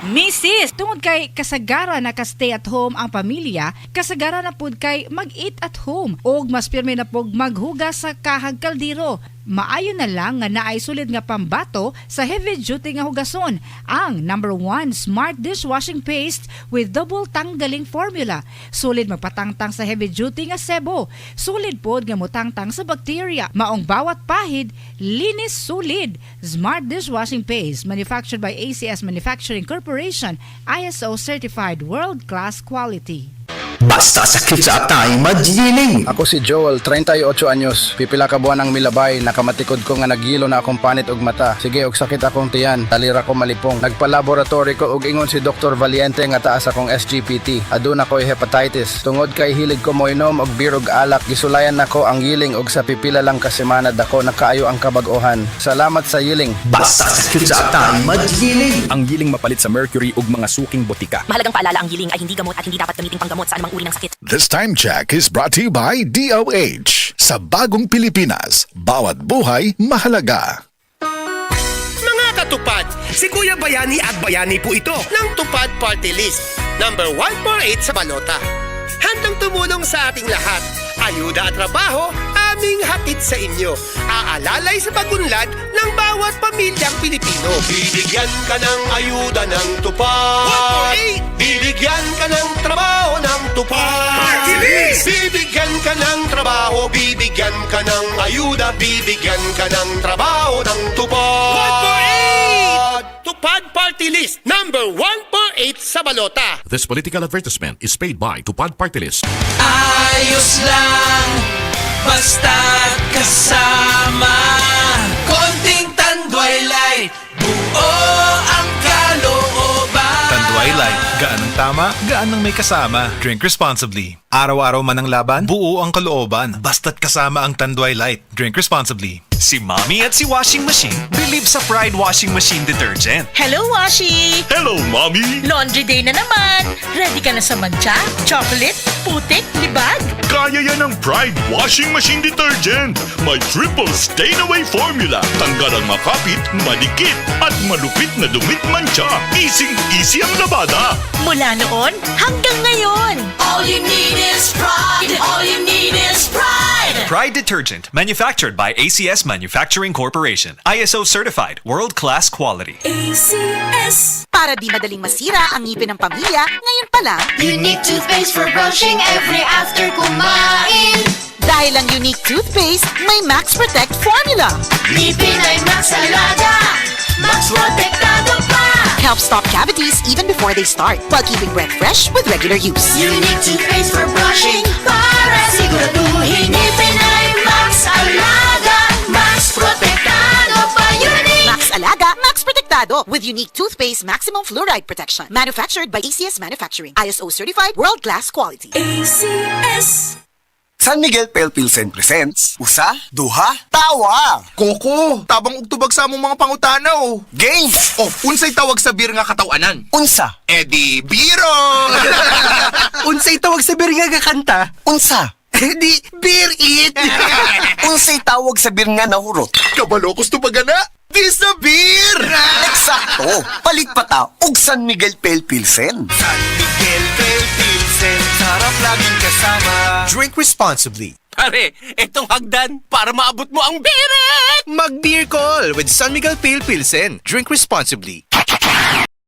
Misis, tungod kay kasagaran na ka-stay at home ang pamilya, kasagaran na pud kay mag-eat at home o mas pirmi na pug maghugas sa kahag kaldero. Maayo na lang nga naay sulid nga pambato sa heavy duty nga hugason ang #1 Smart Dishwashing Paste with double tanggaling formula. Sulid magpatangtang sa heavy duty nga sebo. Sulid pod nga motangtang sa bakterya. Maong bawat pahid, linis sulid. Smart Dishwashing Paste manufactured by ACS Manufacturing Corporation, ISO certified world-class quality. Basta sakit sa atay, magyiling. Ako si Joel, 38 anyos. Pipila ka buwan ang milabay, nakamatikod ko nga nagilo na akong panit og mata. Sige, og sakit akong tiyan, talira ko malipong. Nagpa-laboratory ko og ingon si Dr. Valiente nga taas akong SGPT. Aduna ko'y hepatitis. Tungod kay hilig ko moinom og beer og alak, gisulayan nako ang yiling og sa pipila lang ka semana dako nakaayo ang kabag-ohan. Salamat sa yiling. Basta sakit sa atay, magyiling. Ang giling mapalit sa mercury ug mga suking botika. Mahalagang paalala, ang giling ay hindi gamot at hindi dapat gamitin panggamot sa anumang uri ng sakit. This time check is brought to you by DOH. Sa bagong Pilipinas, bawat buhay mahalaga. Mga katupad, si Kuya Bayani at Bayani po ito ng Tupad Party List. Number 148 sa balota. Handang tumulong sa ating lahat. Ayuda at trabaho, aming hatid sa inyo. Aalalay sa pagunlad ng bawat pamilyang Pilipino. Bibigyan ka ng ayuda ng tupad. 148! Bibigyan ka ng trabaho ng tupad. Party List! Bibigyan ka ng trabaho, bibigyan ka ng ayuda, bibigyan ka ng trabaho ng tupad. 148! Tupad Party List, number 148 sa balota. This political advertisement is paid by Tupad Party List. Ayos lang, basta kasama. Konting Tanduay Light, buo ang kalooban. Tanduay Light, gaan ang tama, gaan ang may kasama. Drink responsibly. Araw-araw man ang laban, buo ang kalooban. Basta't kasama ang Tanduay Light. Drink responsibly. Si Mommy at si Washing Machine believe sa Pride Washing Machine Detergent. Hello, Washi! Hello, Mommy! Laundry day na naman! Ready ka na sa mancha, chocolate, putik, libag? Kaya yan ang Pride Washing Machine Detergent. May triple stain-away formula. Tanggal ang makapit, malikit, at malupit na dumit mancha. Easy ang labada. Mula noon hanggang ngayon. All you need is pride. All you need is pride. Pride Detergent, manufactured by ACS Manufacturing Corporation. ISO certified, world-class quality. ACS. Para di madaling masira ang ngipin ng pamilya, ngayon pa lang, Unique toothpaste for brushing every after kumain. dahil ang unique toothpaste, may Max Protect formula. Ngipin ay Max Alaga, Max Protektado pa. Helps stop cavities even before they start, while keeping breath fresh with regular use. Unique toothpaste for brushing para siguraduhin ngipin ay Max Alaga, Max Protektado pa. Unique Max Alaga, Max Protectado with unique toothpaste maximum fluoride protection. Manufactured by ACS Manufacturing. ISO certified world-class quality. ACS. San Miguel Pale Pilsen presents Usa, Duha, Tawa. Koko, tabang ugtubag sa among mga pangutanaw. Game. Oh, unsay tawag sa beer nga katawanan? Unsa. Edi biro. Unsay tawag sa beer nga kanta? Unsa. Edi beer it. Unsay tawag sa beer nga nahurot? Kabalo gusto pa gana? Di sa beer. Eksakto. Palit pa ta og San Miguel Pale Pilsen. San Miguel Pale Pilsen, sarap laging kasama. Drink responsibly. Pare, itong hagdan para maabot mo ang birit! Mag-beer call with San Miguel Pale Pilsen. Drink responsibly.